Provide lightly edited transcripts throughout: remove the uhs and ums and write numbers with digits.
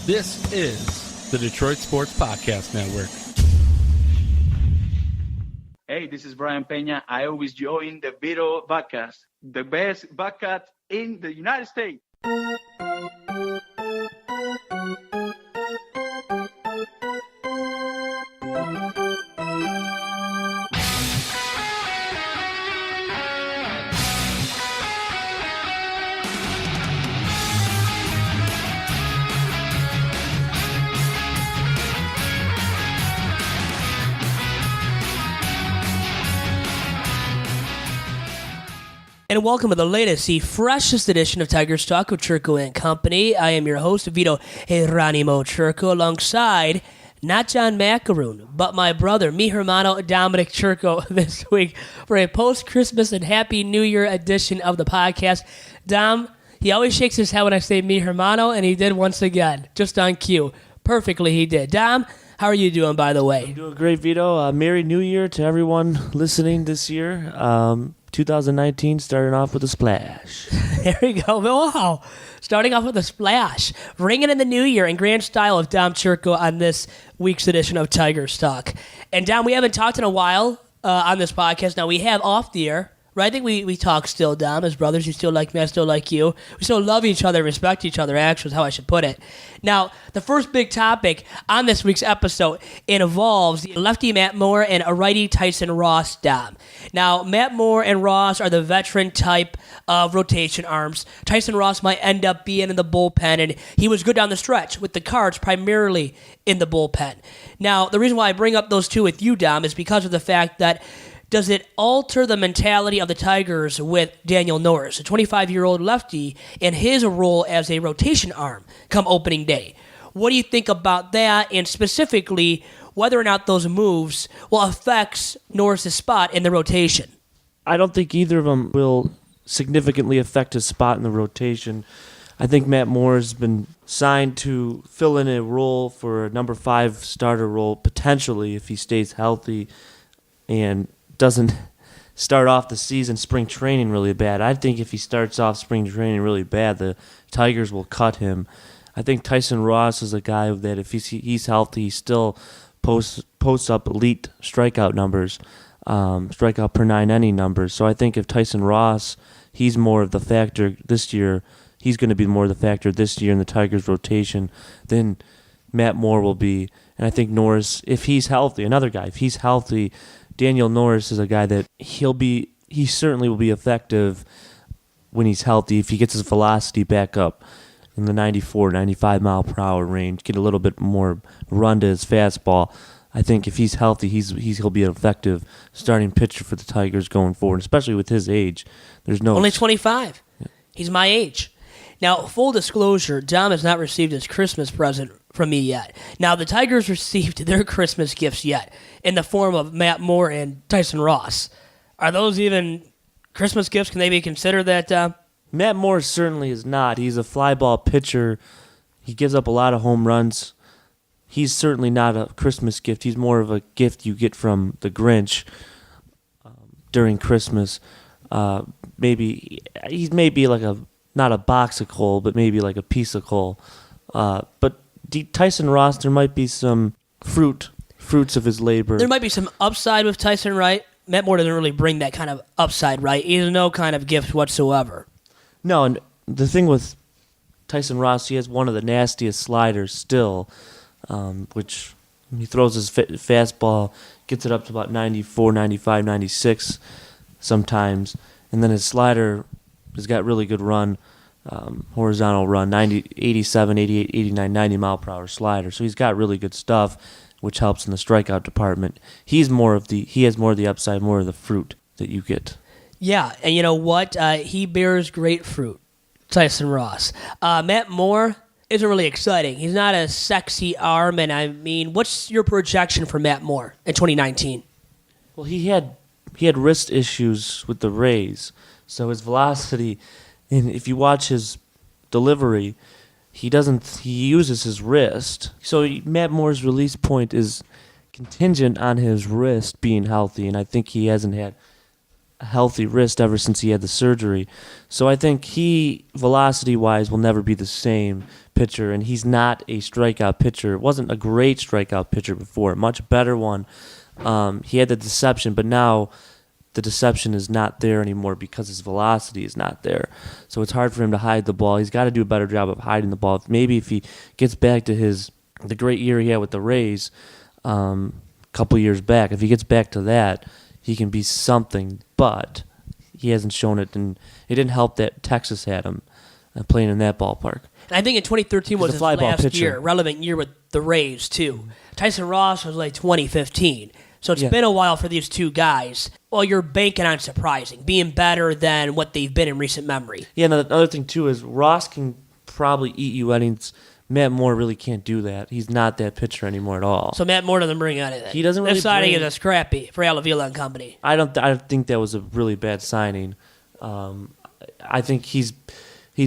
This is the Detroit Sports Podcast Network. Hey, this is Brian Peña. I always join the Vito podcast, the best podcast in the United States. And welcome to the latest, the freshest edition of Tigers Talk with Chirco and Company. I am your host, Vito Geronimo Chirco, alongside not John Macaroon, but my brother, mi hermano Dominic Chirco, this week for a post-Christmas and Happy New Year edition of the podcast. Dom, he always shakes his head when I say mi hermano, and he did once again, just on cue. Perfectly he did. Dom, how are you doing, by the way? I'm doing great, Vito. Merry New Year to everyone listening this year. 2019 starting off with a splash. There we go. Wow. Starting off with a splash. Ringing in the new year in grand style of Dom Chirco on this week's edition of Tigers Talk. And Dom, we haven't talked in a while on this podcast. Now, we have off the air. Right, I think we talk still, Dom, as brothers. You still like me, I still like you. We still love each other, respect each other, actually, is how I should put it. Now, the first big topic on this week's episode involves the lefty Matt Moore and a righty Tyson Ross, Dom. Now, Matt Moore and Ross are the veteran type of rotation arms. Tyson Ross might end up being in the bullpen, and he was good down the stretch with the Cards primarily in the bullpen. Now, the reason why I bring up those two with you, Dom, is because of the fact that does it alter the mentality of the Tigers with Daniel Norris, a 25-year-old lefty, and his role as a rotation arm come opening day? What do you think about that, and specifically whether or not those moves will affect Norris' spot in the rotation? I don't think either of them will significantly affect his spot in the rotation. I think Matt Moore has been signed to fill in a role for a number 5 starter role, potentially, if he stays healthy and doesn't start off the season spring training really bad. I think if he starts off spring training really bad, the Tigers will cut him. I think Tyson Ross is a guy that if he's healthy, he still posts up elite strikeout numbers, strikeout per 9 inning numbers. So I think if Tyson Ross, he's more of the factor this year, he's going to be more of the factor this year in the Tigers rotation than Matt Moore will be. And I think Norris, if he's healthy, another guy, if he's healthy, Daniel Norris is a guy that he certainly will be effective when he's healthy if he gets his velocity back up in the 94, 95 mile per hour range, get a little bit more run to his fastball. I think if he's healthy, he'll be an effective starting pitcher for the Tigers going forward, especially with his age. There's no only 25. Yeah. He's my age. Now, full disclosure, Dom has not received his Christmas present from me yet. Now, the Tigers received their Christmas gifts yet in the form of Matt Moore and Tyson Ross. Are those even Christmas gifts? Can they be considered that? Matt Moore certainly is not. He's a fly ball pitcher. He gives up a lot of home runs. He's certainly not a Christmas gift. He's more of a gift you get from the Grinch during Christmas. He's maybe like not a box of coal, but maybe like a piece of coal. But Tyson Ross, there might be some fruits of his labor. There might be some upside with Tyson, right? Matt Moore doesn't really bring that kind of upside, right? He has no kind of gift whatsoever. No, and the thing with Tyson Ross, he has one of the nastiest sliders still, which he throws his fastball, gets it up to about 94, 95, 96 sometimes, and then his slider has got really good run, horizontal run, 87, 88, 89, 90 mile per hour slider. So he's got really good stuff, which helps in the strikeout department. He has more of the upside, more of the fruit that you get. Yeah, and you know what? He bears great fruit, Tyson Ross. Matt Moore isn't really exciting. He's not a sexy arm, and I mean, what's your projection for Matt Moore in 2019? Well, he had wrist issues with the Rays, so his velocity, and if you watch his delivery, he uses his wrist. So Matt Moore's release point is contingent on his wrist being healthy, and I think he hasn't had a healthy wrist ever since he had the surgery. So I think he, velocity-wise, will never be the same pitcher, and he's not a strikeout pitcher. Wasn't a great strikeout pitcher before, much better one. He had the deception, but now the deception is not there anymore because his velocity is not there. So it's hard for him to hide the ball. He's got to do a better job of hiding the ball. Maybe if he gets back to the great year he had with the Rays a couple years back, if he gets back to that, he can be something, but he hasn't shown it, and it didn't help that Texas had him playing in that ballpark. And I think in 2013 was his last year, relevant year with the Rays, too. Tyson Ross was like 2015. So it's been a while for these two guys. Well, you're banking on surprising, being better than what they've been in recent memory. Yeah, and another thing, too, is Ross can probably eat you innings. Matt Moore really can't do that. He's not that pitcher anymore at all. So Matt Moore doesn't bring anything. He doesn't really This signing is a scrappy for Alavila and company. I don't think that was a really bad signing. I think he's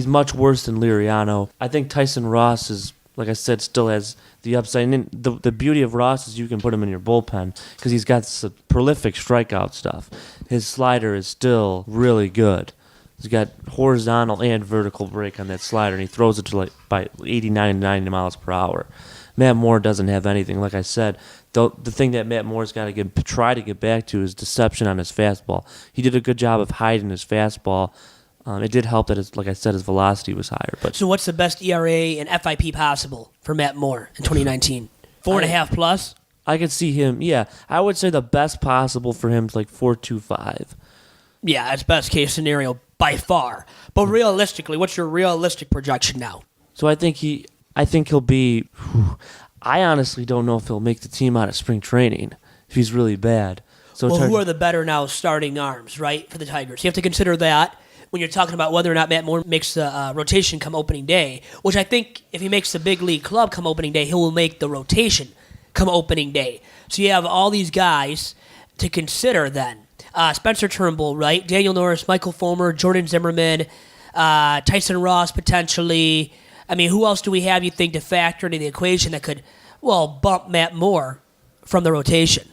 much worse than Liriano. I think Tyson Ross is, like I said, still has the upside. And the beauty of Ross is you can put him in your bullpen because he's got some prolific strikeout stuff. His slider is still really good. He's got horizontal and vertical break on that slider, and he throws it to by 89 to 90 miles per hour. Matt Moore doesn't have anything. Like I said, the thing that Matt Moore's got to try to get back to is deception on his fastball. He did a good job of hiding his fastball. It did help that, like I said, his velocity was higher. But so what's the best ERA and FIP possible for Matt Moore in 2019? 4.5 plus? I could see him, I would say the best possible for him is like 4.25. Yeah, that's best case scenario by far. But realistically, what's your realistic projection now? So I think he'll be. I honestly don't know if he'll make the team out of spring training if he's really bad. So who are the better now starting arms, right, for the Tigers? You have to consider that when you're talking about whether or not Matt Moore makes the rotation come opening day, which I think if he makes the big league club come opening day, he will make the rotation come opening day. So you have all these guys to consider then. Spencer Turnbull, right? Daniel Norris, Michael Fulmer, Jordan Zimmerman, Tyson Ross potentially. I mean, who else do we have, you think, to factor into the equation that could, bump Matt Moore from the rotation?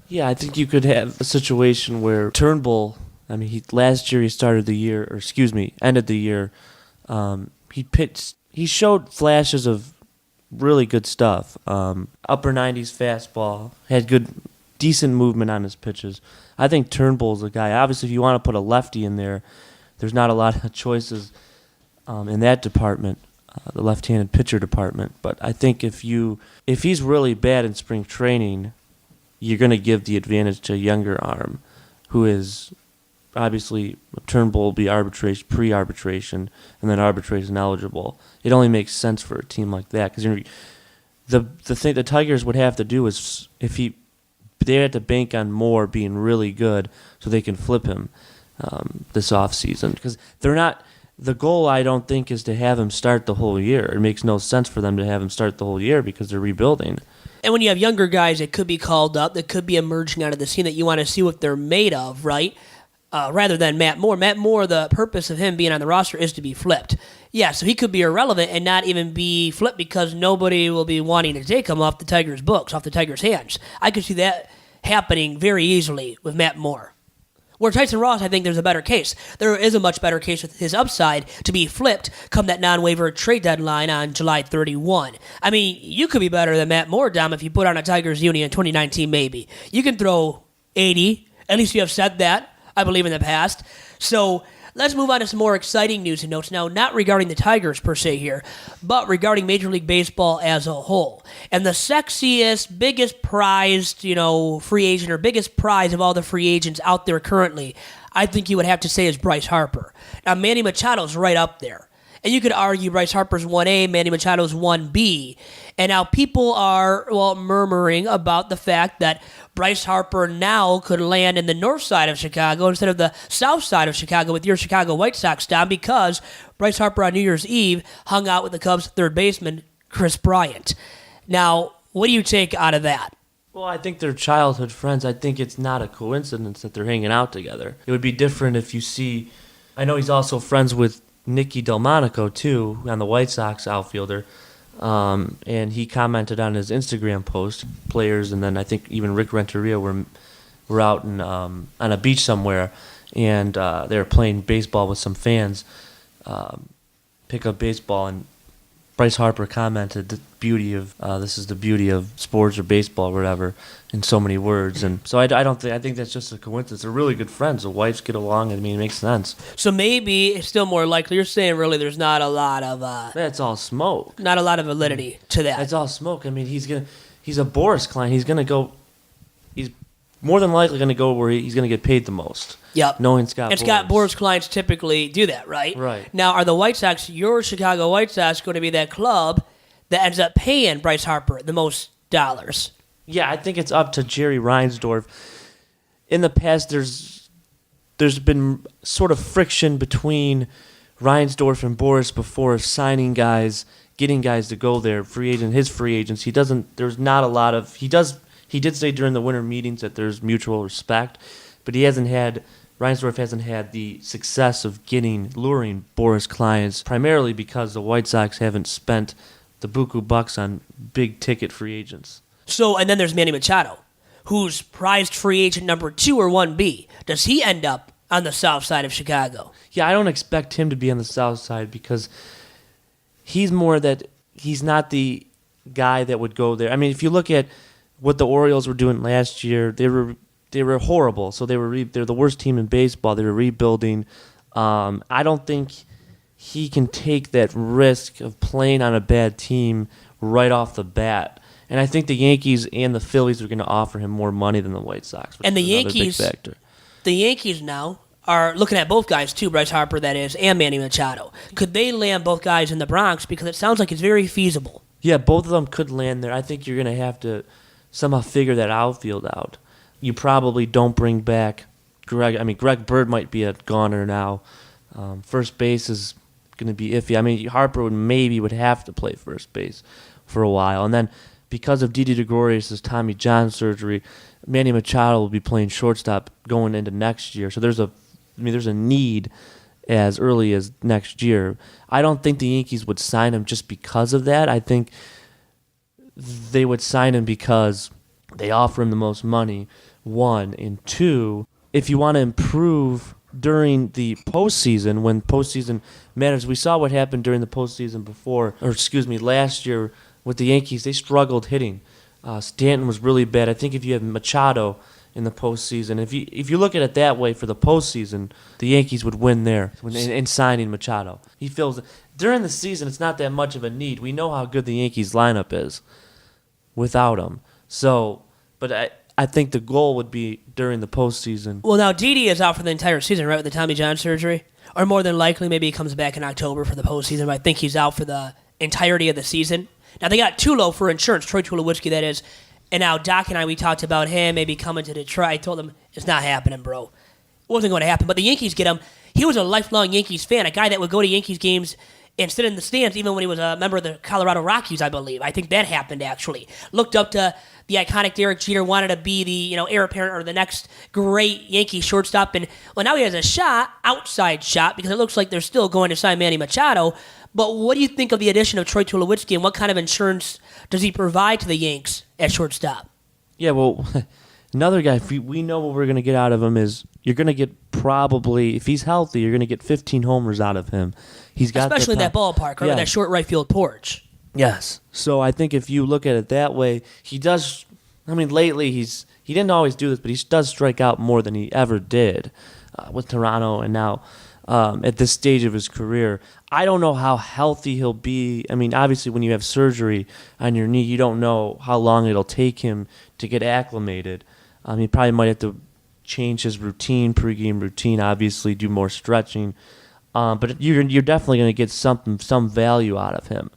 Yeah, I think you could have a situation where Turnbull, last year he ended the year. He showed flashes of really good stuff. Upper 90s fastball, had decent movement on his pitches. I think Turnbull's a guy. Obviously, if you want to put a lefty in there, there's not a lot of choices in that department, the left-handed pitcher department. But I think if he's really bad in spring training, you're going to give the advantage to a younger arm, who is obviously Turnbull will be pre-arbitration, and then arbitration eligible. It only makes sense for a team like that because the thing the Tigers would have to do is they had to bank on Moore being really good so they can flip him this offseason. Because they're not. The goal, I don't think, is to have him start the whole year. It makes no sense for them to have him start the whole year because they're rebuilding. And when you have younger guys that could be called up, that could be emerging out of the scene that you want to see what they're made of, right? Rather than Matt Moore. Matt Moore, the purpose of him being on the roster is to be flipped. Yeah, so he could be irrelevant and not even be flipped because nobody will be wanting to take him off the Tigers' books, off the Tigers' hands. I could see that happening very easily with Matt Moore. Where Tyson Ross, I think there's a better case. There is a much better case with his upside to be flipped come that non-waiver trade deadline on July 31. I mean, you could be better than Matt Moore, Dom, if you put on a Tigers uni in 2019 maybe. You can throw 80. At least you have said that, I believe, in the past. So let's move on to some more exciting news and notes now, not regarding the Tigers per se here, but regarding Major League Baseball as a whole. And the sexiest, biggest prized, free agent or biggest prize of all the free agents out there currently, I think you would have to say is Bryce Harper. Now, Manny Machado's right up there. And you could argue Bryce Harper's 1A, Manny Machado's 1B. And now people are, murmuring about the fact that Bryce Harper now could land in the north side of Chicago instead of the south side of Chicago with your Chicago White Sox, Dom, because Bryce Harper on New Year's Eve hung out with the Cubs' third baseman, Chris Bryant. Now, what do you take out of that? Well, I think they're childhood friends. I think it's not a coincidence that they're hanging out together. It would be different if you see... I know he's also friends with Nicky Delmonico, too, on the White Sox outfielder. And he commented on his Instagram post, players, and then I think even Rick Renteria were were out on a beach somewhere, and they were playing baseball with some fans, pickup baseball, and Bryce Harper commented the beauty of this is the beauty of sports or baseball or whatever in so many words. And so I think that's just a coincidence. They're really good friends. The wives get along. I mean, it makes sense. So maybe it's still more likely. You're saying really there's not a lot of that's all smoke. Not a lot of validity to that. That's all smoke. I mean, he's a Boris client. He's more than likely going to go where he's going to get paid the most. Yep. Knowing Scott and Boras. Scott Boras clients typically do that, right? Right. Now, are the White Sox, your Chicago White Sox, going to be that club that ends up paying Bryce Harper the most dollars? Yeah, I think it's up to Jerry Reinsdorf. In the past, there's been sort of friction between Reinsdorf and Boras before signing guys, getting guys to go there. His free agents. There's not a lot of. He did say during the winter meetings that there's mutual respect, but Reinsdorf hasn't had the success of luring Boras clients, primarily because the White Sox haven't spent the buku bucks on big ticket free agents. So, and then there's Manny Machado, who's prized free agent number 2 or 1B. Does he end up on the south side of Chicago? Yeah, I don't expect him to be on the south side because he's not the guy that would go there. I mean, if you look at what the Orioles were doing last year, they were horrible. So they're the worst team in baseball. They were rebuilding. I don't think he can take that risk of playing on a bad team right off the bat. And I think the Yankees and the Phillies are going to offer him more money than the White Sox. And the Yankees, big factor. The Yankees now are looking at both guys too, Bryce Harper, that is, and Manny Machado. Could they land both guys in the Bronx? Because it sounds like it's very feasible. Yeah, both of them could land there. I think you're going to have to somehow figure that outfield out. You probably don't bring back Greg. I mean, Greg Bird might be a goner now. First base is going to be iffy. I mean, Harper would have to play first base for a while. And then because of Didi Gregorius' Tommy John surgery, Manny Machado will be playing shortstop going into next year. So there's a need as early as next year. I don't think the Yankees would sign him just because of that. I think they would sign him because they offer him the most money, one. And two, if you want to improve during the postseason, when postseason matters, we saw what happened during the postseason last year with the Yankees. They struggled hitting. Stanton was really bad. I think if you have Machado in the postseason, if you look at it that way for the postseason, the Yankees would win there in signing Machado. He feels during the season it's not that much of a need. We know how good the Yankees lineup is without him. So, but I think the goal would be during the postseason. Well, now Didi is out for the entire season, right, with the Tommy John surgery? Or more than likely, maybe he comes back in October for the postseason, but I think he's out for the entirety of the season. Now, they got Tulo for insurance, Troy Tulowitzki, that is. And now Doc and I, we talked about him maybe coming to Detroit. I told him, it's not happening, bro. It wasn't going to happen. But the Yankees get him. He was a lifelong Yankees fan, a guy that would go to Yankees games and sit in the stands even when he was a member of the Colorado Rockies, I believe. I think that happened, actually. Looked up to the iconic Derek Jeter, wanted to be the heir apparent or the next great Yankee shortstop. And, well, now he has a shot, outside shot, because it looks like they're still going to sign Manny Machado. But what do you think of the addition of Troy Tulowitzki, and what kind of insurance does he provide to the Yanks at shortstop? Yeah, well, another guy, we know what we're going to get out of him is you're going to get probably, if he's healthy, you're going to get 15 homers out of him. He's got especially in that ballpark, right, with that short right field porch. Yes. So I think if you look at it that way, he does. I mean, lately he didn't always do this, but he does strike out more than he ever did with Toronto, and now at this stage of his career. I don't know how healthy he'll be. I mean, obviously, when you have surgery on your knee, you don't know how long it'll take him to get acclimated. He probably might have to change his routine, pregame routine, obviously, do more stretching. But you're definitely going to get some value out of him.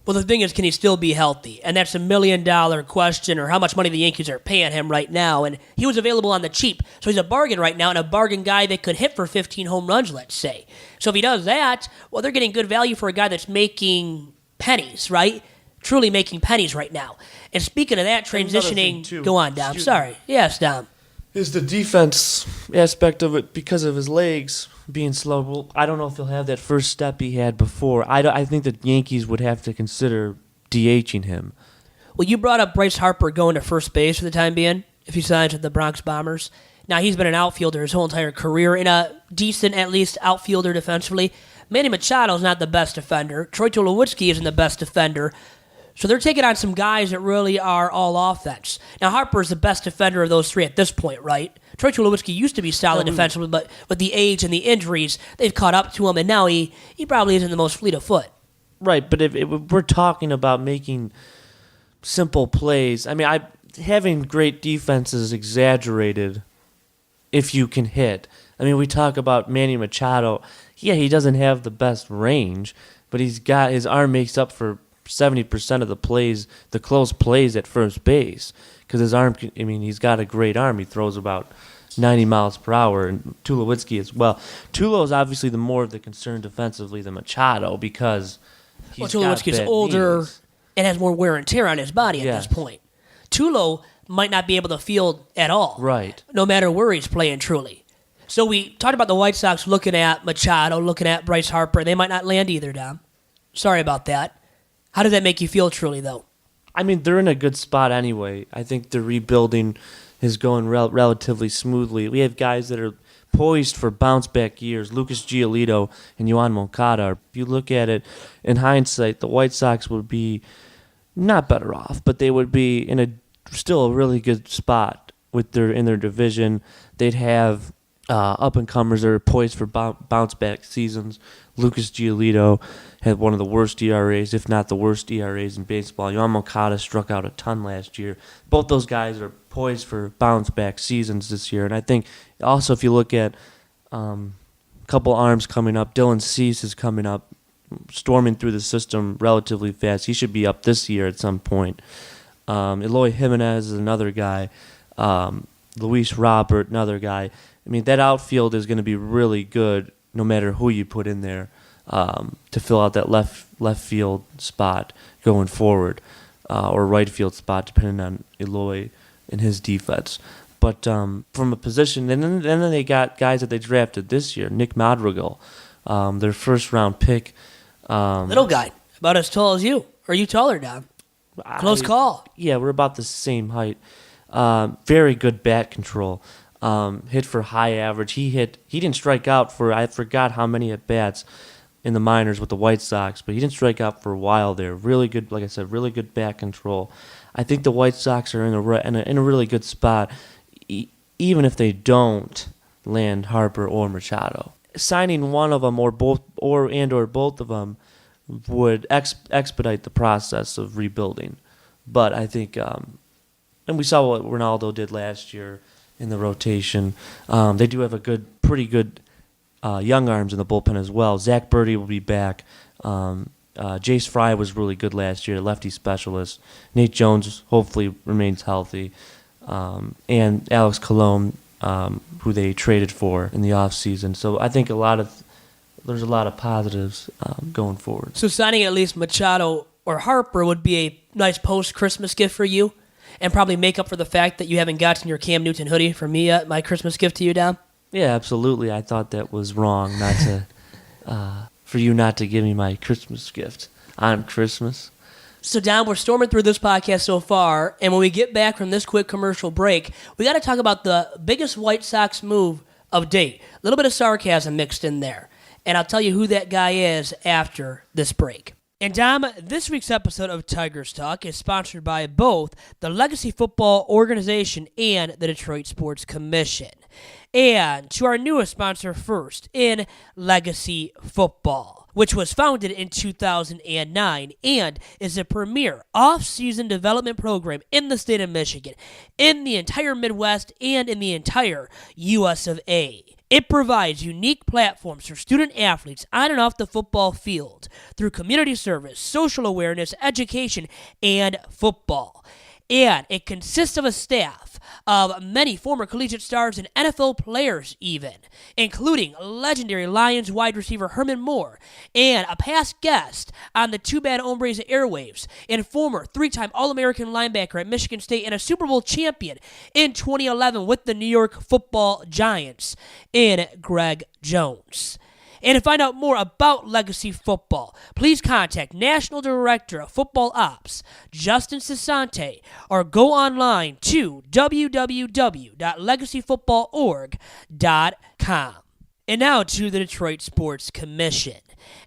Well, the thing is, can he still be healthy? And that's $1 million question, or how much money the Yankees are paying him right now. And he was available on the cheap. So he's a bargain right now, and a bargain guy that could hit for 15 home runs, let's say. So if he does that, well, they're getting good value for a guy that's making pennies, right? Truly making pennies right now. And speaking of that, transitioning... Go on, Dom. Sorry. Yes, Dom. Is the defense aspect of it because of his legs being slow. Well, I don't know if he'll have that first step he had before. I think the Yankees would have to consider DHing him. Well, you brought up Bryce Harper going to first base for the time being, if he signs with the Bronx Bombers. Now, he's been an outfielder his whole entire career, and a decent, at least, outfielder defensively. Manny Machado's not the best defender. Troy Tulowitzki isn't the best defender. So they're taking on some guys that really are all offense. Now, Harper's the best defender of those three at this point, right? Troy Tulowitzki used to be solid defensively, but with the age and the injuries, they've caught up to him, and now he probably isn't the most fleet of foot. Right, but if we're talking about making simple plays, I mean, having great defense is exaggerated if you can hit. I mean, we talk about Manny Machado. Yeah, he doesn't have the best range, but his arm makes up for 70% of the plays, the close plays at first base, because his arm, he's got a great arm. He throws about 90 miles per hour, and Tulowitzki as well. Tulo's obviously the more of the concern defensively than Machado, because Tulowitzki's older and has more wear and tear on his body at this point. Tulo might not be able to field at all, right? No matter where he's playing, truly. So we talked about the White Sox looking at Machado, looking at Bryce Harper. They might not land either, Dom. Sorry about that. How does that make you feel, truly, though? I mean, they're in a good spot anyway. I think the rebuilding is going relatively smoothly. We have guys that are poised for bounce-back years. Lucas Giolito and Yoan Moncada. If you look at it in hindsight, the White Sox would be not better off, but they would be in still a really good spot in their division. They'd have up-and-comers that are poised for bounce-back seasons. Lucas Giolito had one of the worst ERAs, if not the worst ERAs in baseball. Yoan Moncada struck out a ton last year. Both those guys are poised for bounce-back seasons this year. And I think also if you look at a couple arms coming up, Dylan Cease is coming up, storming through the system relatively fast. He should be up this year at some point. Eloy Jimenez is another guy. Luis Robert, another guy. I mean, that outfield is going to be really good no matter who you put in there to fill out that left field spot going forward, or right field spot, depending on Eloy and his defense. But from a position, and then they got guys that they drafted this year, Nick Madrigal, their first-round pick. Little guy, about as tall as you. Or are you taller, Dom? Close call. Yeah, we're about the same height. Very good bat control. Hit for high average. He didn't strike out for, I forgot how many at bats in the minors with the White Sox, but he didn't strike out for a while there. Really good, like I said, really good bat control. I think the White Sox are in a really good spot, even if they don't land Harper or Machado. Signing one of them or both of them would expedite the process of rebuilding. But I think, and we saw what Ronaldo did last year in the rotation. They do have pretty good young arms in the bullpen as well. Zach Birdie will be back. Jace Fry was really good last year, lefty specialist. Nate Jones hopefully remains healthy. And Alex Colon, who they traded for in the offseason. So I think there's a lot of positives going forward. So signing at least Machado or Harper would be a nice post-Christmas gift for you, and probably make up for the fact that you haven't gotten your Cam Newton hoodie from me yet, my Christmas gift to you, Dom? Yeah, absolutely. I thought that was wrong not to for you not to give me my Christmas gift on Christmas. So, Dom, we're storming through this podcast so far, and when we get back from this quick commercial break, we got to talk about the biggest White Sox move of date. A little bit of sarcasm mixed in there, and I'll tell you who that guy is after this break. And Dom, this week's episode of Tigers Talk is sponsored by both the Legacy Football Organization and the Detroit Sports Commission. And to our newest sponsor first, in Legacy Football, which was founded in 2009 and is a premier off-season development program in the state of Michigan, in the entire Midwest, and in the entire U.S. of A. It provides unique platforms for student athletes on and off the football field through community service, social awareness, education, and football. And it consists of a staff of many former collegiate stars and NFL players even, including legendary Lions wide receiver Herman Moore and a past guest on the Too Bad Hombres airwaves and former three-time All-American linebacker at Michigan State and a Super Bowl champion in 2011 with the New York Football Giants in Greg Jones. And to find out more about Legacy Football, please contact National Director of Football Ops, Justin Cesante, or go online to www.legacyfootballorg.com. And now to the Detroit Sports Commission.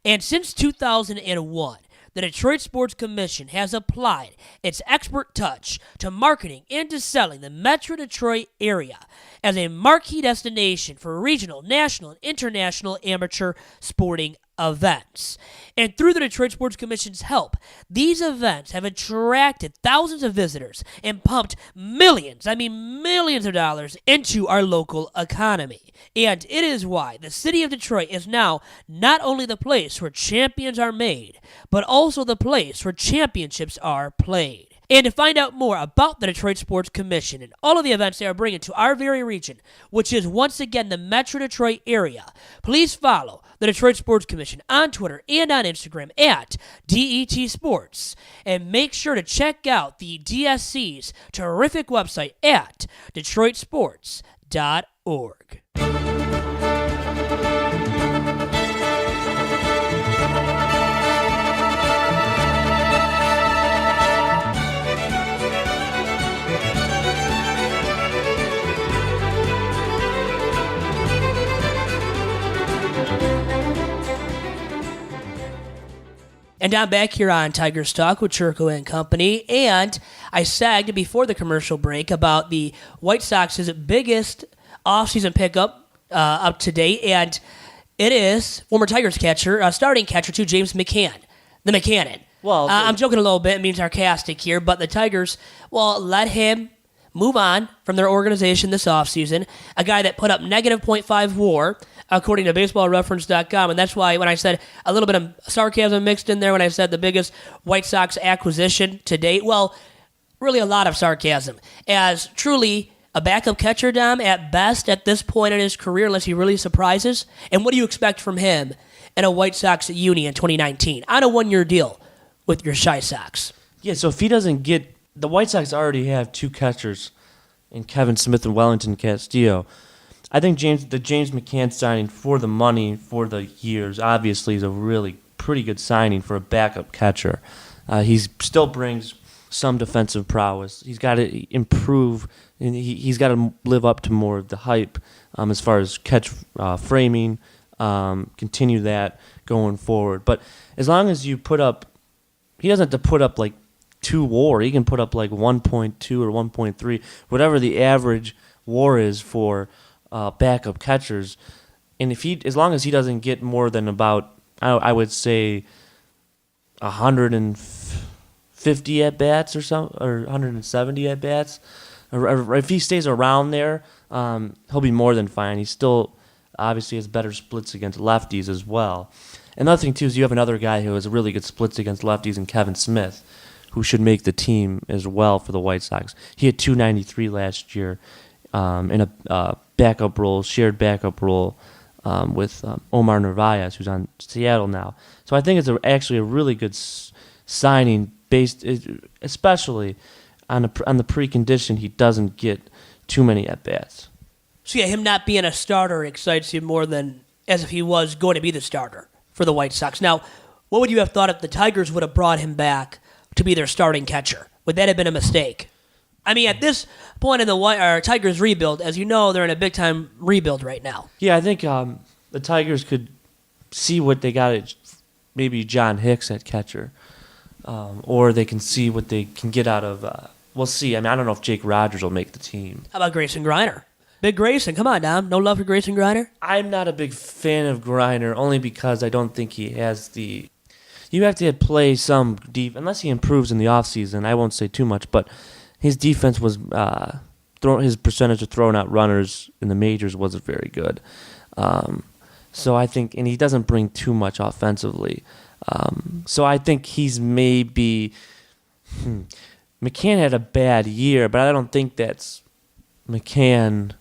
And since 2001, the Detroit Sports Commission has applied its expert touch to marketing and to selling the Metro Detroit area as a marquee destination for regional, national, and international amateur sporting events. And through the Detroit Sports Commission's help, these events have attracted thousands of visitors and pumped millions of dollars into our local economy. And it is why the city of Detroit is now not only the place where champions are made, but also the place where championships are played. And to find out more about the Detroit Sports Commission and all of the events they are bringing to our very region, which is once again the Metro Detroit area, please follow the Detroit Sports Commission on Twitter and on Instagram at DET Sports. And make sure to check out the DSC's terrific website at detroitsports.org. And I'm back here on Tigers Talk with Chirco and Company, and I sagged before the commercial break about the White Sox's biggest offseason pickup up to date, and it is former Tigers catcher, starting catcher to James McCann, the McCannon. Well, I'm joking a little bit, being sarcastic here, but the Tigers, let him move on from their organization this offseason, a guy that put up negative .5 WAR, according to BaseballReference.com, and that's why when I said a little bit of sarcasm mixed in there when I said the biggest White Sox acquisition to date, well, really a lot of sarcasm, as truly a backup catcher, Dom, at best at this point in his career, unless he really surprises. And what do you expect from him in a White Sox uni in 2019 on a one-year deal with your Chi Sox? Yeah, so if he doesn't get... The White Sox already have two catchers in Kevin Smith and Wellington Castillo. I think the James McCann signing for the money, for the years, obviously is a really pretty good signing for a backup catcher. He still brings some defensive prowess. He's got to improve, and he's got to live up to more of the hype as far as catch framing, continue that going forward. But as long as you put up, he doesn't have to put up like 2 WAR. He can put up like 1.2 or 1.3, whatever the average WAR is for backup catchers, and as long as he doesn't get more than about, I would say, 150 at bats or 170 at bats, or if he stays around there, he'll be more than fine. He still obviously has better splits against lefties as well. Another thing too is you have another guy who has really good splits against lefties in Kevin Smith, who should make the team as well for the White Sox. He had 293 last year in a backup role, shared backup role with Omar Narvaez, who's on Seattle now. So I think it's actually a really good signing, based especially on the precondition he doesn't get too many at bats. So yeah, him not being a starter excites you more than as if he was going to be the starter for the White Sox. Now, what would you have thought if the Tigers would have brought him back to be their starting catcher? Would that have been a mistake? I mean, at this point in the Tigers rebuild, as you know, they're in a big-time rebuild right now. Yeah, I think the Tigers could see what they got at maybe John Hicks at catcher, or they can see what they can get out of, we'll see. I mean, I don't know if Jake Rogers will make the team. How about Grayson Griner? Big Grayson, come on, Dom. No love for Grayson Griner? I'm not a big fan of Griner, only because I don't think he has the... You have to play some deep, unless he improves in the offseason. I won't say too much, but his defense was his percentage of throwing out runners in the majors wasn't very good. So I think, and he doesn't bring too much offensively. So I think he's maybe McCann had a bad year, but I don't think that's McCann.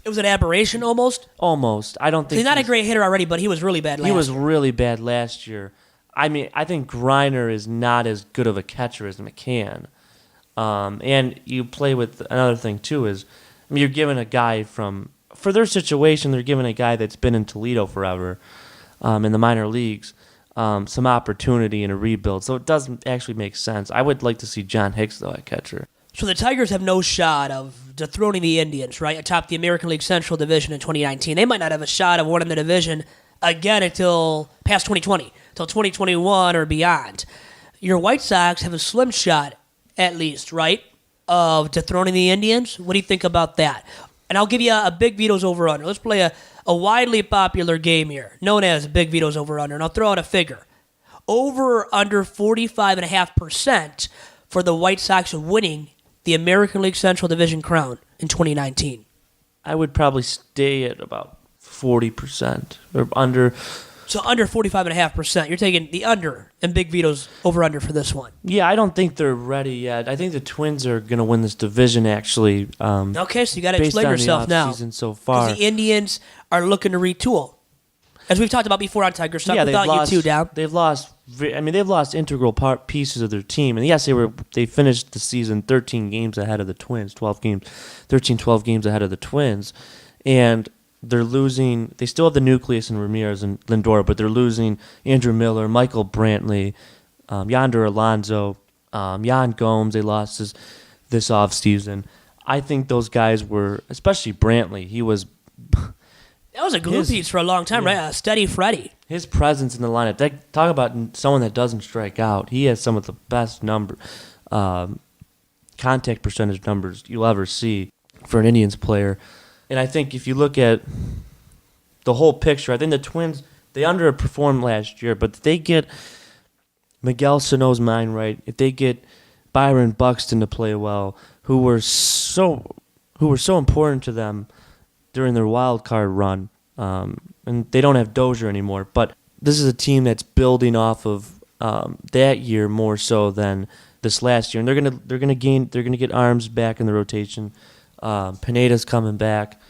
It was an aberration almost? Almost. I don't think he's not a great hitter already, but he was really bad last year. He was really bad last year. I mean, I think Griner is not as good of a catcher as McCann. And you play with another thing, too, is you're giving a guy for their situation, they're giving a guy that's been in Toledo forever. in the minor leagues, some opportunity in a rebuild. So it doesn't actually make sense. I would like to see John Hicks, though, at catcher. So the Tigers have no shot of dethroning the Indians, right, atop the American League Central Division in 2019. They might not have a shot of winning the division again until past 2020, until 2021 or beyond. Your White Sox have a slim shot, at least, right, of dethroning the Indians. What do you think about that? And I'll give you a Big Vito's over-under. Let's play a widely popular game here, known as Big Vito's over-under, and I'll throw out a figure. Over or under 45.5% for the White Sox winning the American League Central Division crown in 2019. I would probably stay at about 40% or under. So under 45.5%. You're taking the under and Big Vito's over-under for this one. Yeah, I don't think they're ready yet. I think the Twins are going to win this division, actually. Okay, so you got to explain yourself now. Based on the offseason so far. Because the Indians are looking to retool. As we've talked about before on Tiger Stuff, without you two down. They've lost integral pieces of their team. And yes, they finished the season 13 games ahead of the Twins, 12 games ahead of the Twins. And they're losing, they still have the nucleus in Ramirez and Lindor, but they're losing Andrew Miller, Michael Brantley, Yonder Alonso, Yan Gomes. They lost this offseason. I think those guys were, especially Brantley, he was... That was a glue piece for a long time, right? A steady Freddie. His presence in the lineup. Talk about someone that doesn't strike out. He has some of the best contact percentage numbers you'll ever see for an Indians player. And I think if you look at the whole picture, I think the Twins, they underperformed last year, but if they get Miguel Sano's mind right, if they get Byron Buxton to play well, who were so important to them during their wild card run, and they don't have Dozier anymore. But this is a team that's building off of that year more so than this last year, and they're gonna get arms back in the rotation. Pineda's coming back.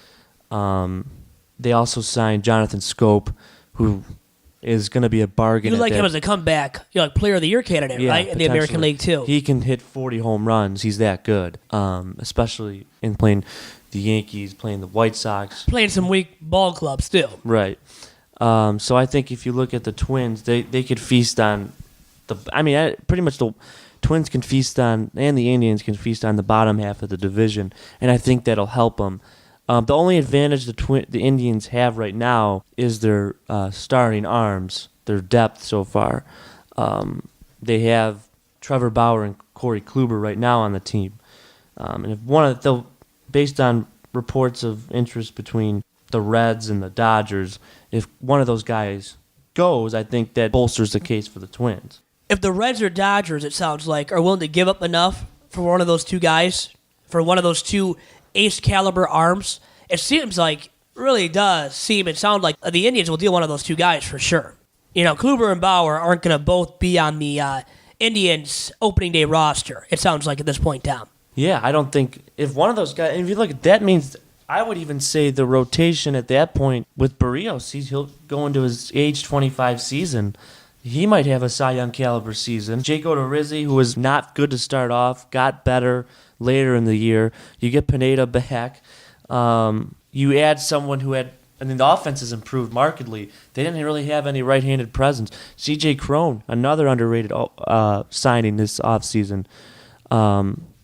They also signed Jonathan Scope, who is going to be a bargain. You like him as a comeback, player of the year candidate, right? In the American League too. He can hit 40 home runs. He's that good, especially in playing the Yankees, playing the White Sox, playing some weak ball clubs too. Right. So I think if you look at the Twins, they could feast on pretty much the Twins can feast on, and the Indians can feast on the bottom half of the division, and I think that'll help them. The only advantage the Indians have right now is their starting arms, their depth so far. They have Trevor Bauer and Corey Kluber right now on the team, and if based on reports of interest between the Reds and the Dodgers, if one of those guys goes, I think that bolsters the case for the Twins. If the Reds or Dodgers, it sounds like, are willing to give up enough for one of those two guys, for one of those two ace-caliber arms, it seems like, really does seem and sound like the Indians will deal one of those two guys for sure. Kluber and Bauer aren't going to both be on the Indians' opening day roster, it sounds like at this point down. Yeah, I don't think, if one of those guys, and if you look at that, means I would even say the rotation at that point with Barrios, he'll go into his age 25 season. He might have a Cy Young caliber season. Jake Odorizzi, who was not good to start off, got better later in the year. You get Pineda back. You add someone who had, the offense has improved markedly. They didn't really have any right-handed presence. C.J. Cron, another underrated signing this offseason.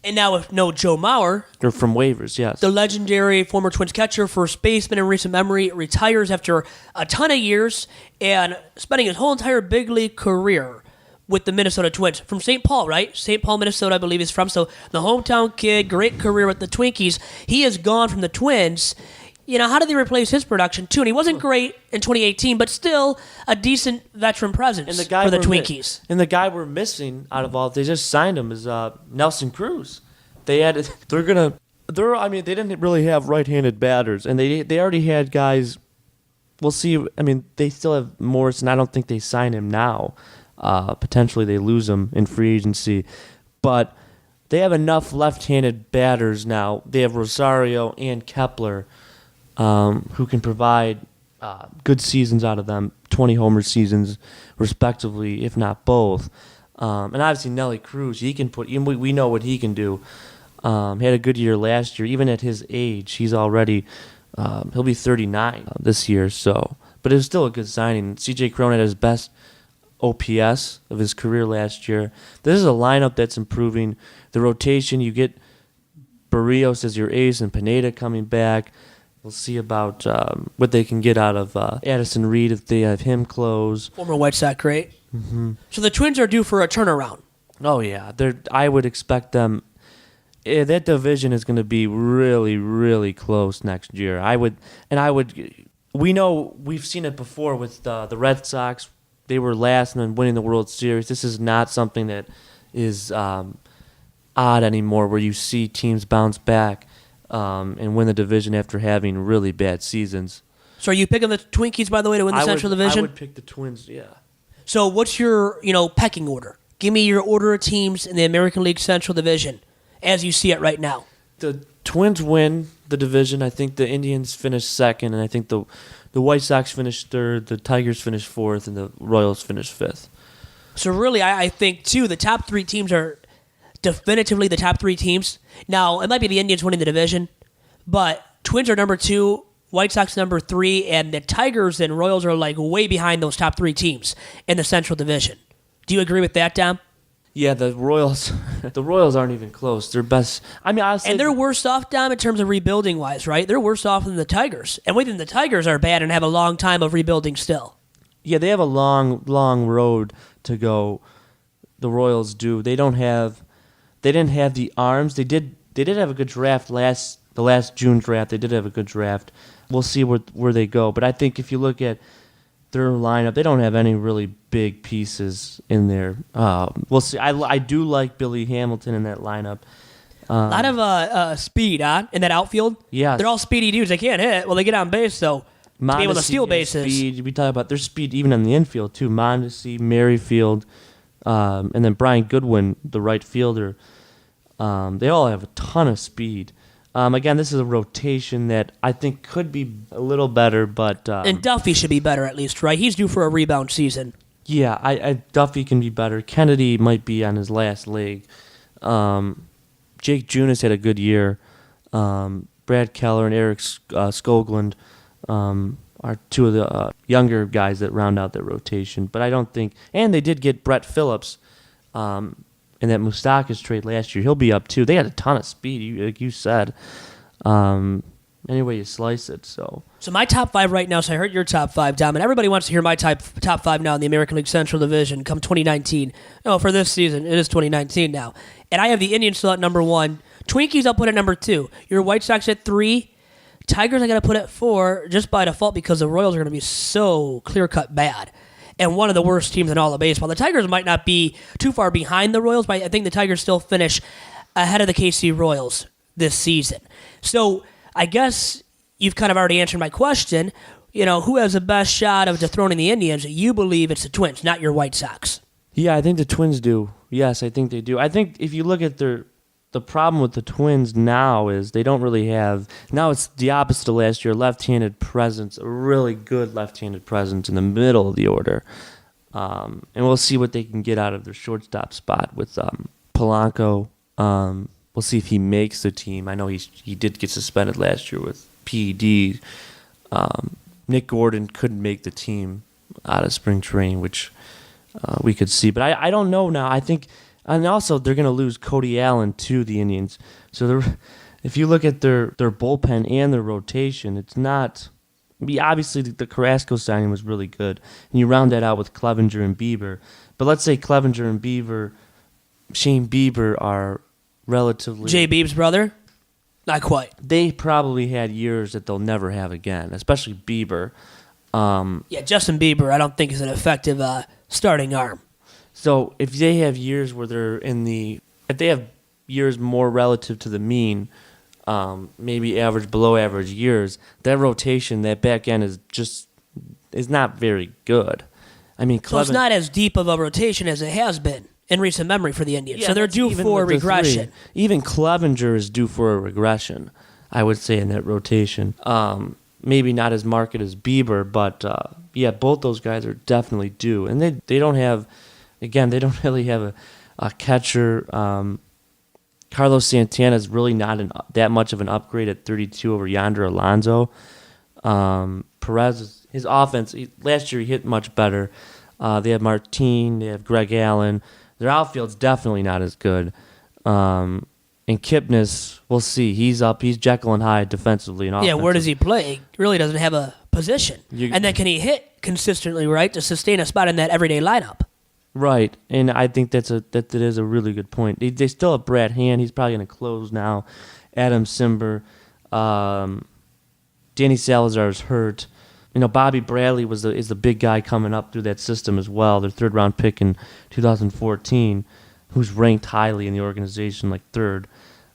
And now with no Joe Mauer. They're from waivers, yes. The legendary former Twins catcher, first baseman in recent memory, retires after a ton of years and spending his whole entire big league career with the Minnesota Twins. From St. Paul, right? St. Paul, Minnesota, I believe he's from. So the hometown kid, great career with the Twinkies. He is gone from the Twins. How did they replace his production, too? And he wasn't great in 2018, but still a decent veteran presence for the Twinkies. And the guy we're missing out of all, they just signed him, is Nelson Cruz. They didn't really have right-handed batters, and they already had guys. We'll see. They still have Morrison. I don't think they sign him now. Potentially they lose him in free agency, but they have enough left-handed batters now. They have Rosario and Kepler, who can provide good seasons out of them, 20 homer seasons respectively, if not both. And obviously Nelly Cruz, he can we know what he can do. He had a good year last year. Even at his age, he's already he'll be 39 this year. So, but it was still a good signing. C.J. Cron had his best OPS of his career last year. This is a lineup that's improving. The rotation, you get Barrios as your ace and Pineda coming back. We'll see about what they can get out of Addison Reed if they have him close. Former White Sox great. Mm-hmm. So the Twins are due for a turnaround. Oh, yeah. I would expect them. That division is going to be really, really close next year. We know we've seen it before with the Red Sox. They were last and then winning the World Series. This is not something that is odd anymore, where you see teams bounce back and win the division after having really bad seasons. So are you picking the Twinkies, by the way, to win the Central Division? I would pick the Twins, yeah. So what's your pecking order? Give me your order of teams in the American League Central Division as you see it right now. The Twins win the division. I think the Indians finish second, and I think the White Sox finish third, the Tigers finish fourth, and the Royals finish fifth. So really, I think, too, the top three teams are definitively the top three teams. Now, it might be the Indians winning the division, but Twins are number 2, White Sox number 3, and the Tigers and Royals are like way behind those top three teams in the Central Division. Do you agree with that, Dom? Yeah, the Royals aren't even close. They're best. I mean, and they're worse off, Dom, in terms of rebuilding wise, right? They're worse off than the Tigers, and we think the Tigers are bad and have a long time of rebuilding still. Yeah, they have a long, long road to go. The Royals do. They didn't have the arms. They did have a good draft the last June draft. They did have a good draft. We'll see where they go. But I think if you look at their lineup, they don't have any really big pieces in there. We'll see. I do like Billy Hamilton in that lineup. A lot of speed, in that outfield. Yeah. They're all speedy dudes. They can't hit. Well, they get on base, though, to be able to steal bases. Speed. We talk about their speed even in the infield, too. Mondesi, Merrifield, and then Brian Goodwin, the right fielder. They all have a ton of speed. Again, this is a rotation that I think could be a little better, but... and Duffy should be better at least, right? He's due for a rebound season. Yeah, Duffy can be better. Kennedy might be on his last leg. Jake Junis had a good year. Brad Keller and Eric Skoglund are two of the younger guys that round out their rotation. But I don't think... And they did get Brett Phillips in that Moustakas trade last year. He'll be up, too. They had a ton of speed, like you said. Any way you slice it, so my top 5 right now, so I heard your top 5, Dom, and everybody wants to hear my top 5 now in the American League Central Division come 2019. No, for this season, it is 2019 now. And I have the Indians still at number 1. Twinkies I'll put at number 2. Your White Sox at 3. Tigers I got to put at 4 just by default because the Royals are going to be so clear-cut bad. And one of the worst teams in all of baseball. The Tigers might not be too far behind the Royals, but I think the Tigers still finish ahead of the KC Royals this season. So I guess you've kind of already answered my question. Who has the best shot of dethroning the Indians? You believe it's the Twins, not your White Sox. Yeah, I think the Twins do. Yes, I think they do. I think if you look at the problem with the Twins now is they don't really have... Now it's the opposite of last year. Left-handed presence, a really good left-handed presence in the middle of the order. And we'll see what they can get out of their shortstop spot with Polanco. We'll see if he makes the team. I know he did get suspended last year with PED. Nick Gordon couldn't make the team out of spring training, which we could see. But I don't know now. I think... And also, they're going to lose Cody Allen to the Indians. So if you look at their bullpen and their rotation, it's not... Obviously, the Carrasco signing was really good. And you round that out with Clevenger and Bieber. But let's say Clevenger and Shane Bieber are relatively... Jay Beeb's brother? Not quite. They probably had years that they'll never have again, especially Bieber. Yeah, Justin Bieber, I don't think is an effective starting arm. So if they have years where they're if they have years more relative to the mean, maybe average, below average years, that rotation, that back end is not very good. I mean, so it's not as deep of a rotation as it has been in recent memory for the Indians. Yeah, so they're due for a regression. Even Clevenger is due for a regression, I would say, in that rotation. Maybe not as marked as Bieber, but both those guys are definitely due. And they don't have... Again, they don't really have a catcher. Carlos Santana is really not that much of an upgrade at 32 over Yonder Alonso. Perez his offense, last year he hit much better. They have Martin, they have Greg Allen. Their outfield's definitely not as good. And Kipnis, we'll see. He's up. He's Jekyll and Hyde defensively and offensively. Yeah, where does he play? He really doesn't have a position. And then can he hit consistently, right, to sustain a spot in that everyday lineup? Right, and I think that is a really good point. They still have Brad Hand. He's probably going to close now. Adam Simber. Danny Salazar is hurt. Bobby Bradley is the big guy coming up through that system as well. Their third-round pick in 2014, who's ranked highly in the organization, like third.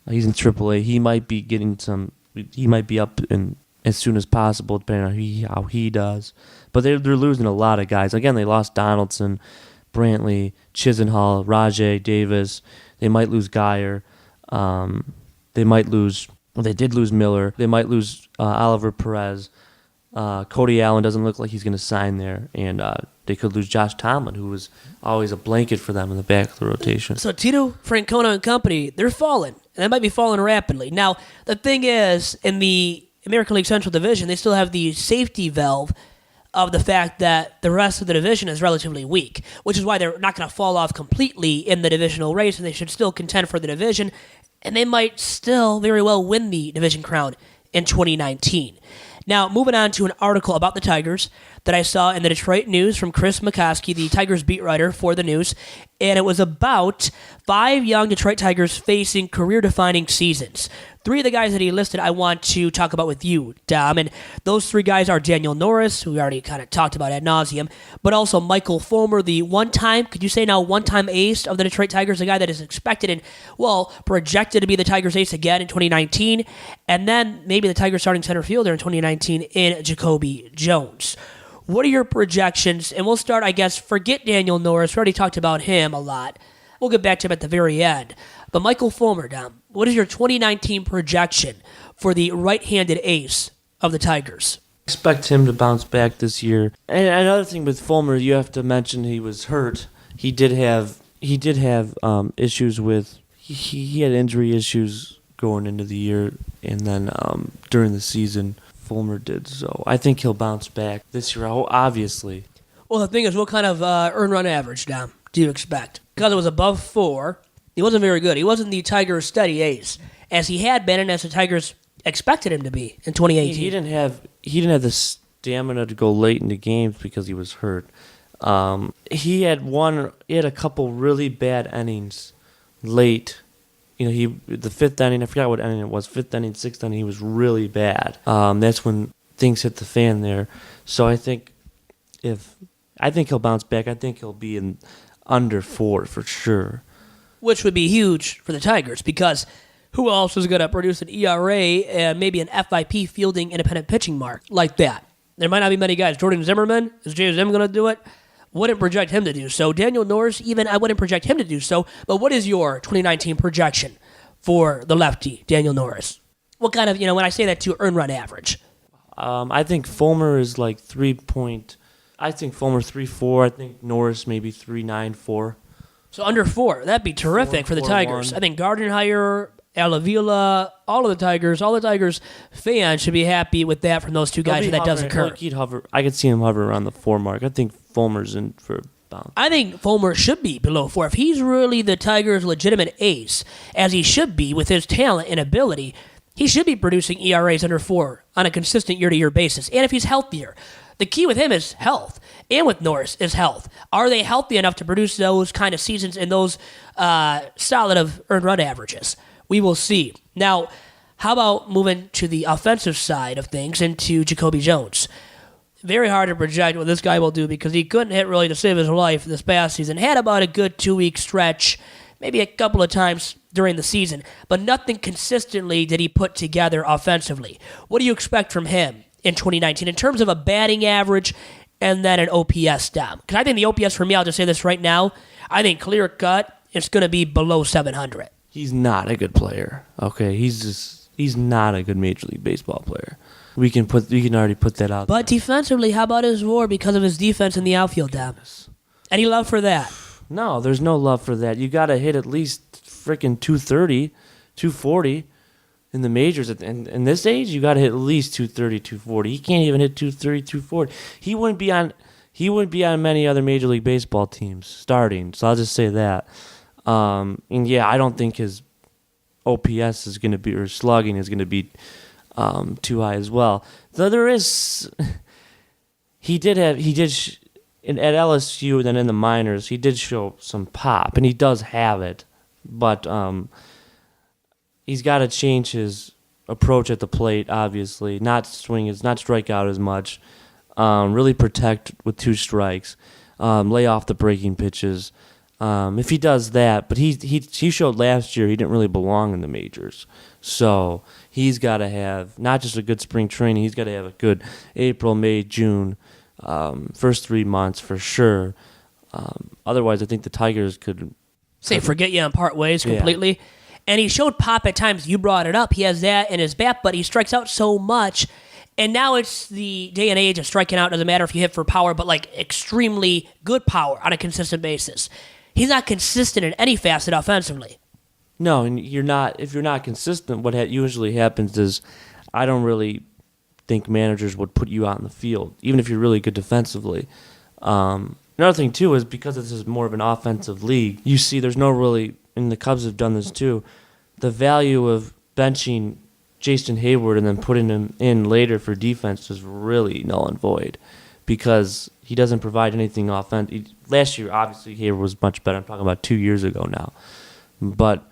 He's in AAA. He might be getting some. He might be up in as soon as possible, depending on how he does. But they're losing a lot of guys. Again, they lost Donaldson, Brantley, Chisenhall, Rajay Davis. They might lose Geyer. They might lose. Well, they did lose Miller. They might lose Oliver Perez. Cody Allen doesn't look like he's going to sign there, and they could lose Josh Tomlin, who was always a blanket for them in the back of the rotation. So Tito, Francona, and company, they're falling, and they might be falling rapidly. Now, the thing is, in the American League Central Division, they still have the safety valve of the fact that the rest of the division is relatively weak, which is why they're not going to fall off completely in the divisional race, and they should still contend for the division, and they might still very well win the division crown in 2019. Now, moving on to an article about the Tigers that I saw in the Detroit News from Chris McCoskey, the Tigers beat writer for the News, and it was about 5 young Detroit Tigers facing career-defining seasons. 3 of the guys that he listed I want to talk about with you, Dom, and those 3 guys are Daniel Norris, who we already kind of talked about ad nauseum, but also Michael Fulmer, the one-time ace of the Detroit Tigers, a guy that is expected and, projected to be the Tigers ace again in 2019, and then maybe the Tigers starting center fielder in 2019 in JaCoby Jones. What are your projections? And we'll start, I guess, forget Daniel Norris. We already talked about him a lot. We'll get back to him at the very end. But Michael Fulmer, Dom, what is your 2019 projection for the right-handed ace of the Tigers? I expect him to bounce back this year. And another thing with Fulmer, you have to mention he was hurt. He did have issues with he had injury issues going into the year, and then during the season, Fulmer did. So I think he'll bounce back this year, obviously. Well, the thing is, what kind of earned run average, Dom, do you expect? Because it was above 4. He wasn't very good. He wasn't the Tigers' steady ace, as he had been and as the Tigers expected him to be in 2018. He didn't have the stamina to go late into games because he was hurt. He had a couple really bad innings late. The 5th inning, I forgot what inning it was, 5th inning, 6th inning, he was really bad. That's when things hit the fan there. So I think he'll bounce back. I think he'll be in under 4 for sure. Which would be huge for the Tigers, because who else is going to produce an ERA and maybe an FIP fielding independent pitching mark like that? There might not be many guys. Jordan Zimmerman, is JSM going to do it? Wouldn't project him to do so. Daniel Norris, even I wouldn't project him to do so. But what is your 2019 projection for the lefty, Daniel Norris? What kind of, when I say that to earn run average? I think Fulmer is like 3 point. I think Fulmer 3.4. I think Norris maybe 3.94. So under 4. That'd be terrific for the Tigers. 1. I think Gardenhire, Alavila, all the Tigers fans should be happy with that from those 2 guys if that does occur. I could see him hover around the 4 mark. I think Fulmer's in for a bounce. I think Fulmer should be below 4. If he's really the Tigers' legitimate ace, as he should be with his talent and ability, he should be producing ERAs under 4 on a consistent year-to-year basis. And if he's healthier, the key with him is health, and with Norris is health. Are they healthy enough to produce those kind of seasons and those solid of earned run averages? We will see. Now, how about moving to the offensive side of things into JaCoby Jones? Very hard to project what this guy will do because he couldn't hit really to save his life this past season. Had about a good 2-week stretch, maybe a couple of times during the season, but nothing consistently did he put together offensively. What do you expect from him in 2019 in terms of a batting average and then an OPS down? Because I think the OPS for me, I'll just say this right now, I think clear cut, it's going to be below 700. He's not a good player. Okay, he's not a good Major League Baseball player. We can already put that out. But defensively, how about his WAR because of his defense in the outfield, Dom? Any love for that? No, there's no love for that. You got to hit at least freaking 230, 240. in the majors, and in this age, you got to hit at least 230, 240. He can't even hit 230, 240. He wouldn't be on many other Major League Baseball teams starting. So I'll just say that. And yeah, I don't think his OPS is going to be, or slugging is going to be too high as well. Though there is, at LSU and then in the minors, he did show some pop, and he does have it, but he's got to change his approach at the plate, obviously. Not strike out as much. Really protect with 2 strikes. Lay off the breaking pitches. If he does that, but he showed last year he didn't really belong in the majors. So he's got to have not just a good spring training, he's got to have a good April, May, June, first 3 months for sure. Otherwise, I think the Tigers could forget you on part ways completely. Yeah. And he showed pop at times. You brought it up. He has that in his bat, but he strikes out so much. And now it's the day and age of striking out. Doesn't matter if you hit for power, but like extremely good power on a consistent basis. He's not consistent in any facet offensively. No, and if you're not consistent, what usually happens is I don't really think managers would put you out in the field, even if you're really good defensively. Another thing, too, is because this is more of an offensive league, you see there's no really, and the Cubs have done this too, the value of benching Jason Hayward and then putting him in later for defense is really null and void because he doesn't provide anything offensive. Last year, obviously, Hayward was much better. I'm talking about 2 years ago now. But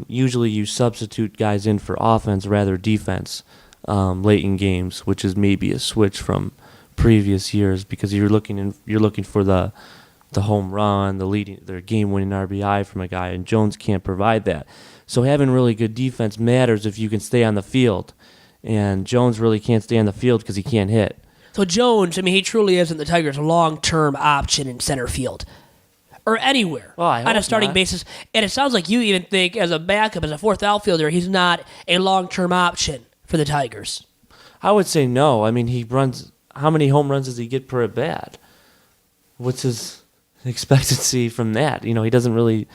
usually you substitute guys in for offense rather defense late in games, which is maybe a switch from previous years because you're looking for the home run, their game-winning RBI from a guy, and Jones can't provide that. So having really good defense matters if you can stay on the field, and Jones really can't stay on the field because he can't hit. So Jones, he truly isn't the Tigers' long-term option in center field or anywhere on a starting basis. And it sounds like you even think as a backup, as a fourth outfielder, he's not a long-term option for the Tigers. I would say no. He runs. How many home runs does he get per at bat? What's his expectancy from that? He doesn't really.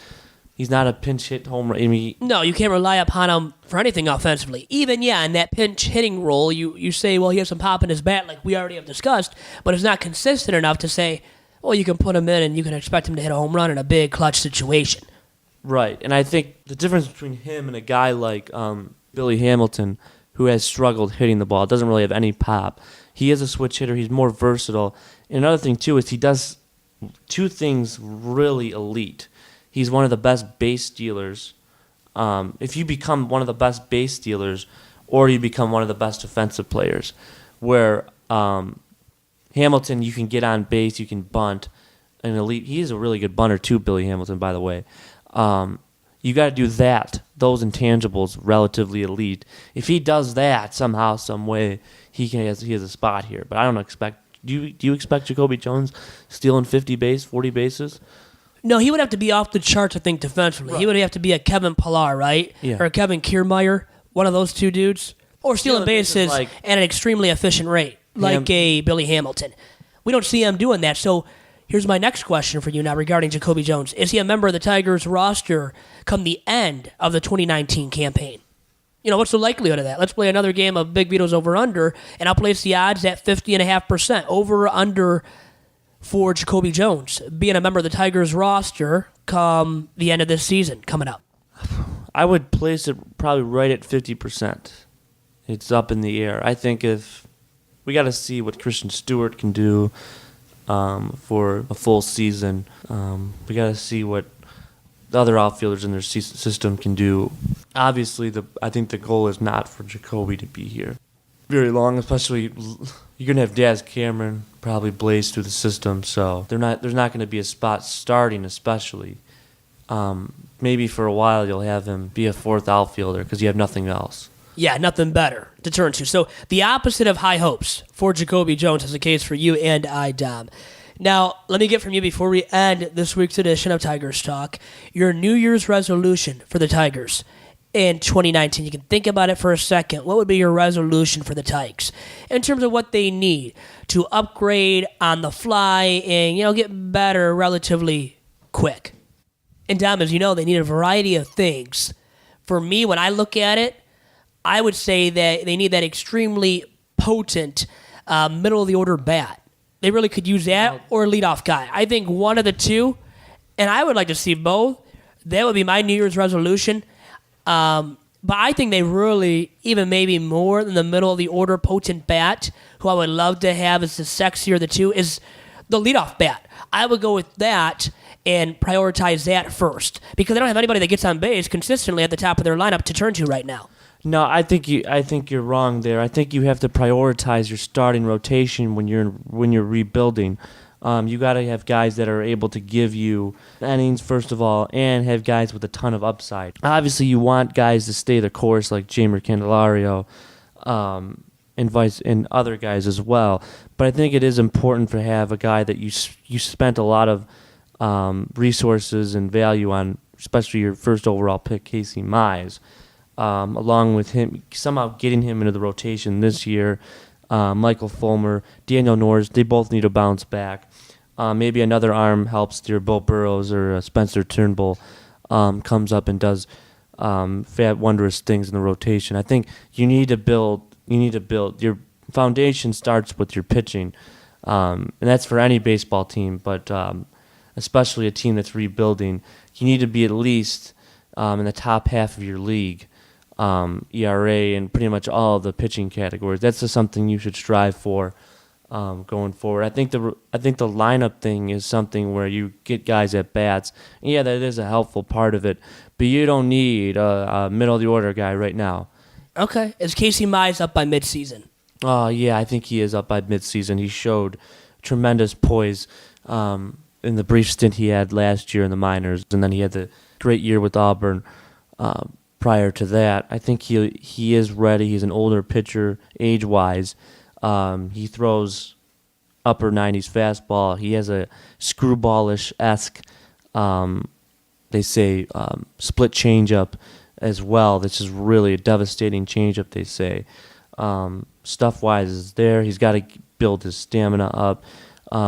He's not a pinch hit home run. No, you can't rely upon him for anything offensively. Even, in that pinch hitting role, you say, well, he has some pop in his bat like we already have discussed, but it's not consistent enough to say, well, you can put him in and you can expect him to hit a home run in a big clutch situation. Right, and I think the difference between him and a guy like Billy Hamilton, who has struggled hitting the ball, doesn't really have any pop. He is a switch hitter. He's more versatile. And another thing, too, is he does 2 things really elite. He's one of the best base stealers. If you become one of the best base stealers, or you become one of the best defensive players, where Hamilton, you can get on base, you can bunt, an elite. He is a really good bunter too, Billy Hamilton, by the way. You got to do that. Those intangibles, relatively elite. If he does that somehow, some way, he has a spot here. But I don't expect. Do you expect JaCoby Jones stealing 40 bases? No, he would have to be off the charts, I think, defensively. Right. He would have to be a Kevin Pillar, right? Yeah. Or a Kevin Kiermaier, one of those 2 dudes. Or stealing bases at an extremely efficient rate, like a Billy Hamilton. We don't see him doing that. So here's my next question for you now regarding JaCoby Jones. Is he a member of the Tigers roster come the end of the 2019 campaign? What's the likelihood of that? Let's play another game of Big Vito's over-under, and I'll place the odds at 50.5%. Over or under for JaCoby Jones being a member of the Tigers roster come the end of this season coming up? I would place it probably right at 50%. It's up in the air. I think if we got to see what Christian Stewart can do for a full season. We got to see what the other outfielders in their system can do. Obviously, I think the goal is not for JaCoby to be here very long, especially you're going to have Daz Cameron probably blaze through the system, so there's not going to be a spot starting, especially. Maybe for a while you'll have him be a fourth outfielder because you have nothing else. Yeah, nothing better to turn to. So the opposite of high hopes for JaCoby Jones is the case for you and I, Dom. Now, let me get from you before we end this week's edition of Tigers Talk, your New Year's resolution for the Tigers in 2019. You can think about it for a second. What would be your resolution for the Tigers in terms of what they need to upgrade on the fly and, get better relatively quick? And Dom, as you know, they need a variety of things. For me, when I look at it, I would say that they need that extremely potent middle of the order bat. They really could use that or a leadoff guy. I think one of the two, and I would like to see both. That would be my New Year's resolution. But I think they really, even maybe more than the middle of the order potent bat, who I would love to have as the sexier of the two, is the leadoff bat. I would go with that and prioritize that first because they don't have anybody that gets on base consistently at the top of their lineup to turn to right now. No, I think you're wrong there. I think you have to prioritize your starting rotation when you're rebuilding. You got to have guys that are able to give you innings, first of all, and have guys with a ton of upside. Obviously, you want guys to stay the course like Jamer Candelario and other guys as well. But I think it is important to have a guy that you spent a lot of resources and value on, especially your first overall pick, Casey Mize, along with him, somehow getting him into the rotation this year. Michael Fulmer, Daniel Norris, they both need to bounce back. Maybe another arm helps your Bill Burrows or Spencer Turnbull comes up and does wondrous things in the rotation. I think you need to build. Your foundation starts with your pitching, and that's for any baseball team, but especially a team that's rebuilding. You need to be at least in the top half of your league. ERA and pretty much all of the pitching categories. That's just something you should strive for going forward. I think the lineup thing is something where you get guys at bats. Yeah, that is a helpful part of it, but you don't need a middle of the order guy right now. Okay, is Casey Mize up by midseason? Oh yeah, I think he is up by midseason. He showed tremendous poise in the brief stint he had last year in the minors, and then he had the great year with Auburn. Prior to that, I think he is ready. He's an older pitcher, age-wise. He throws upper 90s fastball. He has a screwballish-esque, they say, split changeup as well. This is really a devastating changeup, they say. Stuff-wise is there. He's got to build his stamina up,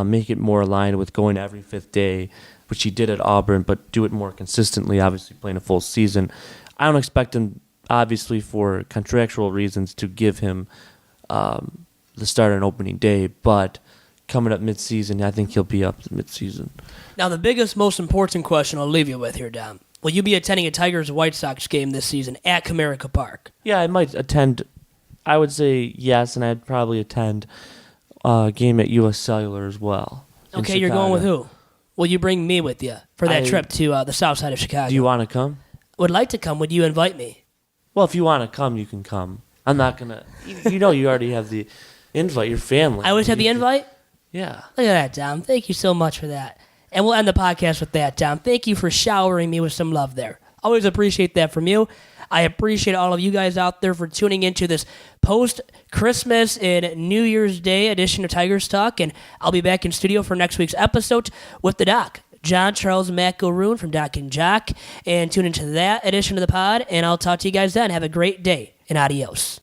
make it more aligned with going every fifth day, which he did at Auburn, but do it more consistently, obviously playing a full season. I don't expect him, obviously, for contractual reasons, to give him the start on opening day, but coming up midseason, I think he'll be up midseason. Now, the biggest, most important question I'll leave you with here, Dom. Will you be attending a Tigers-White Sox game this season at Comerica Park? Yeah, I might attend. I would say yes, and I'd probably attend a game at U.S. Cellular as well. Okay, you're going with who? Will you bring me with you for that trip to the south side of Chicago? Do you want to come? Would like to come. Would you invite me? Well, if you want to come, you can come. I'm not going to. You already have the invite, your family. I always have the invite? Yeah. Look at that, Dom. Thank you so much for that. And we'll end the podcast with that, Dom. Thank you for showering me with some love there. Always appreciate that from you. I appreciate all of you guys out there for tuning into this post-Christmas and New Year's Day edition of Tigers Talk. And I'll be back in studio for next week's episode with the doc. John Charles Matt Goroon from Doc and Jock, and tune into that edition of the pod, and I'll talk to you guys then. Have a great day, and adios.